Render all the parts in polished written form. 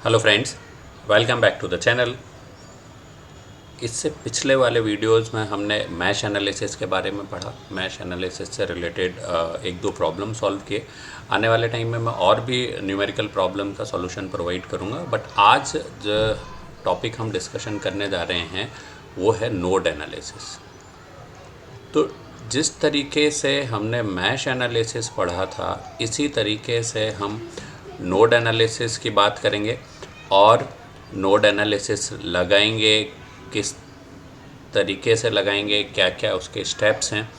Hello friends, welcome back to the channel. इससे पिछले वाले वीडियोस में हमने मैश एनालिसिस के बारे में पढ़ा। मैश एनालिसिस से रिलेटेड एक दो प्रॉब्लम सॉल्व किए। आने वाले टाइम में मैं और भी न्यूमेरिकल प्रॉब्लम का सॉल्यूशन प्रोवाइड करूंगा, बट आज जो टॉपिक हम डिस्कशन करने जा रहे हैं वो है नोड एनालिसिस। तो जिस तरीके से हमने मैश एनालिसिस पढ़ा था, इसी तरीके से हम नोड एनालिसिस की बात करेंगे और नोड एनालिसिस लगाएंगे, किस तरीके से लगाएंगे, क्या क्या उसके स्टेप्स हैं,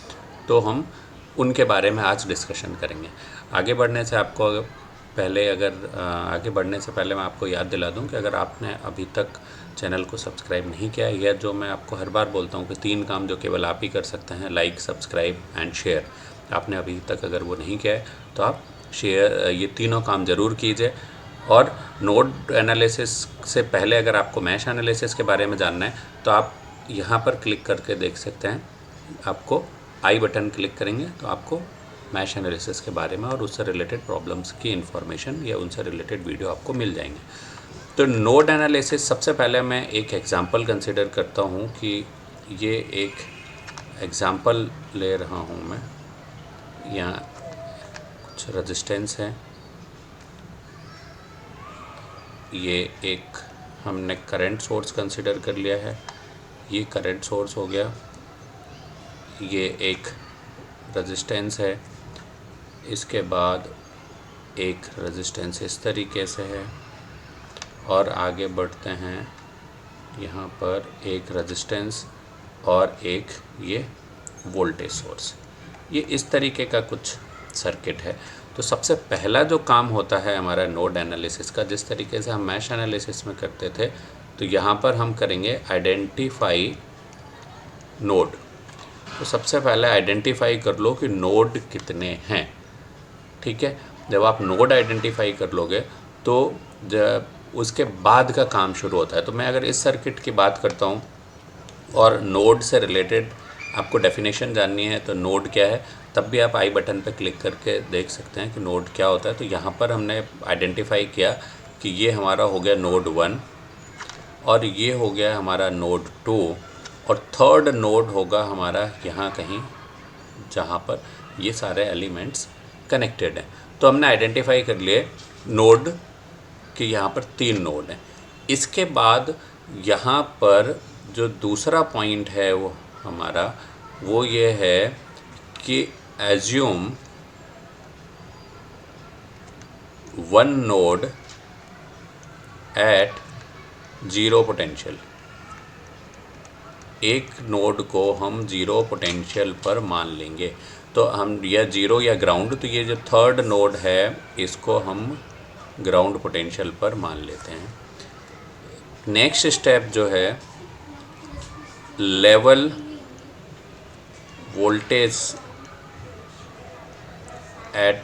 तो हम उनके बारे में आज डिस्कशन करेंगे। आगे बढ़ने से पहले मैं आपको याद दिला दूं कि अगर आपने अभी तक चैनल को सब्सक्राइब नहीं किया है, या जो मैं आपको हर बार बोलता हूं कि 3 काम जो केवल आप ही कर सकते हैं, लाइक, सब्सक्राइब एंड शेयर, आपने अभी तक अगर वो नहीं किया है तो आप ये तीनों काम ज़रूर कीजिए। और नोड एनालिसिस से पहले अगर आपको मैश एनालिसिस के बारे में जानना है तो आप यहाँ पर क्लिक करके देख सकते हैं। आपको आई बटन क्लिक करेंगे तो आपको मैश एनालिसिस के बारे में और उससे रिलेटेड प्रॉब्लम्स की इन्फॉर्मेशन या उनसे रिलेटेड वीडियो आपको मिल जाएंगे। तो नोड एनालिसिस, सबसे पहले मैं एक एग्ज़ाम्पल कंसिडर करता हूँ कि ये एक एग्ज़ाम्पल ले रहा हूँ मैं। यहाँ कुछ रेजिस्टेंस है, ये एक हमने करंट सोर्स कंसिडर कर लिया है, ये करंट सोर्स हो गया, ये एक रेजिस्टेंस है, इसके बाद एक रेजिस्टेंस इस तरीके से है, और आगे बढ़ते हैं। यहाँ पर एक रेजिस्टेंस और एक ये वोल्टेज सोर्स, ये इस तरीके का कुछ सर्किट है। तो सबसे पहला जो काम होता है हमारा नोड एनालिसिस का, जिस तरीके से हम मैश एनालिसिस में करते थे, तो यहाँ पर हम करेंगे आइडेंटिफाई नोड। तो सबसे पहले आइडेंटिफाई कर लो कि नोड कितने हैं। ठीक है, जब आप नोड आइडेंटिफाई कर लोगे तो जब उसके बाद का काम शुरू होता है। तो मैं अगर इस सर्किट की बात करता हूँ और नोड से रिलेटेड आपको डेफिनेशन जाननी है तो नोड क्या है, तब भी आप आई बटन पर क्लिक करके देख सकते हैं कि नोड क्या होता है। तो यहाँ पर हमने आइडेंटिफाई किया कि ये हमारा हो गया नोड 1, और ये हो गया हमारा नोड 2, और थर्ड नोड होगा हमारा यहाँ कहीं, जहाँ पर ये सारे एलिमेंट्स कनेक्टेड हैं। तो हमने आइडेंटिफाई कर लिए नोड कि यहाँ पर 3 नोड हैं। इसके बाद यहाँ पर जो दूसरा पॉइंट है वो ये है कि एज्यूम 1 नोड एट 0 पोटेंशियल। एक नोड को हम 0 पोटेंशियल पर मान लेंगे। तो हम या 0 या ग्राउंड, तो ये जो थर्ड नोड है इसको हम ग्राउंड पोटेंशियल पर मान लेते हैं। नेक्स्ट स्टेप जो है, लेवल वोल्टेज एट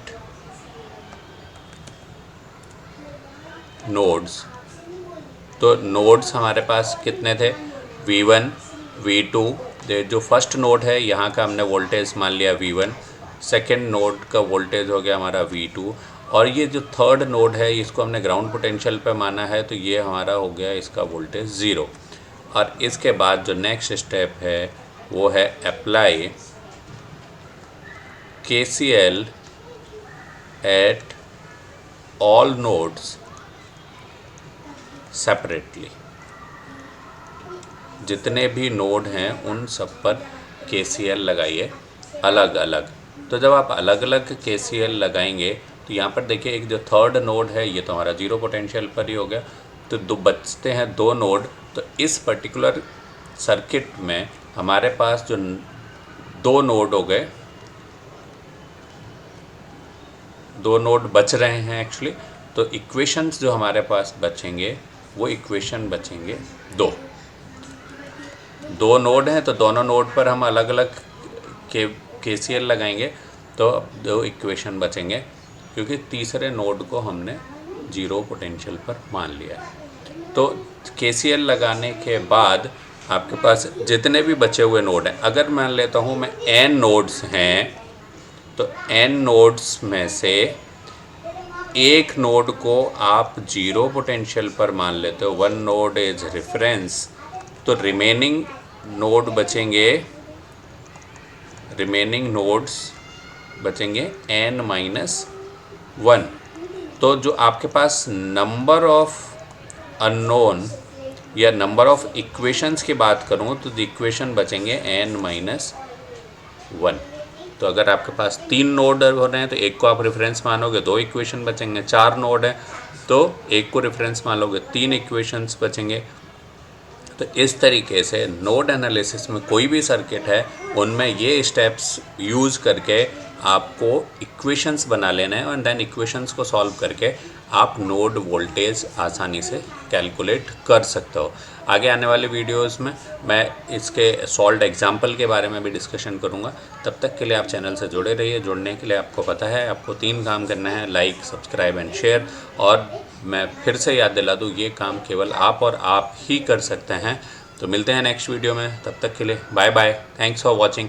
नोड्स। तो नोड्स हमारे पास कितने थे, V1, V2। जो फर्स्ट नोड है यहाँ का हमने वोल्टेज मान लिया V1, सेकेंड नोड का वोल्टेज हो गया हमारा V2, और ये जो थर्ड नोड है इसको हमने ग्राउंड पोटेंशियल पे माना है, तो ये हमारा हो गया इसका वोल्टेज 0। और इसके बाद जो नेक्स्ट स्टेप है वो है apply KCL at all nodes separately. जितने भी नोड हैं उन सब पर KCL लगाइए अलग अलग। तो जब आप अलग अलग KCL लगाएंगे तो यहाँ पर देखिए, एक जो थर्ड नोड है ये तो हमारा 0 पोटेंशियल पर ही हो गया, तो बचते हैं 2 नोड। तो इस पर्टिकुलर सर्किट में हमारे पास जो 2 नोड हो गए, 2 नोड बच रहे हैं एक्चुअली। तो इक्वेशंस जो हमारे पास बचेंगे वो इक्वेशन बचेंगे 2 नोड हैं, तो दोनों नोड पर हम अलग अलग KCL लगाएंगे, तो 2 इक्वेशन बचेंगे, क्योंकि तीसरे नोड को हमने 0 पोटेंशियल पर मान लिया है। तो KCL लगाने के बाद आपके पास जितने भी बचे हुए नोड हैं, अगर मान लेता हूँ मैं n नोड्स हैं, तो n नोड्स में से एक नोड को आप 0 पोटेंशियल पर मान लेते हो, 1 नोड इज रेफरेंस, तो रिमेनिंग नोड्स बचेंगे n-1। तो जो आपके पास नंबर ऑफ अननोन या नंबर ऑफ इक्वेशंस की बात करूँ तो इक्वेशन बचेंगे n-1। तो अगर आपके पास 3 नोड हो रहे हैं तो एक को आप रेफरेंस मानोगे, 2 इक्वेशन बचेंगे। 4 नोड है तो एक को रेफरेंस मान लोगे, 3 इक्वेशंस बचेंगे। तो इस तरीके से नोड एनालिसिस में कोई भी सर्किट है उनमें ये स्टेप्स यूज़ करके आपको इक्वेशंस बना लेना है, और देन इक्वेशंस को सॉल्व करके आप नोड वोल्टेज आसानी से कैलकुलेट कर सकते हो। आगे आने वाले वीडियोस में मैं इसके सॉल्व्ड एग्जाम्पल के बारे में भी डिस्कशन करूँगा। तब तक के लिए आप चैनल से जुड़े रहिए। जुड़ने के लिए आपको पता है आपको 3 काम करना है, लाइक, सब्सक्राइब एंड शेयर। और मैं फिर से याद दिला दूँ, ये काम केवल आप और आप ही कर सकते हैं। तो मिलते हैं नेक्स्ट वीडियो में, तब तक के लिए bye bye, thanks for watching.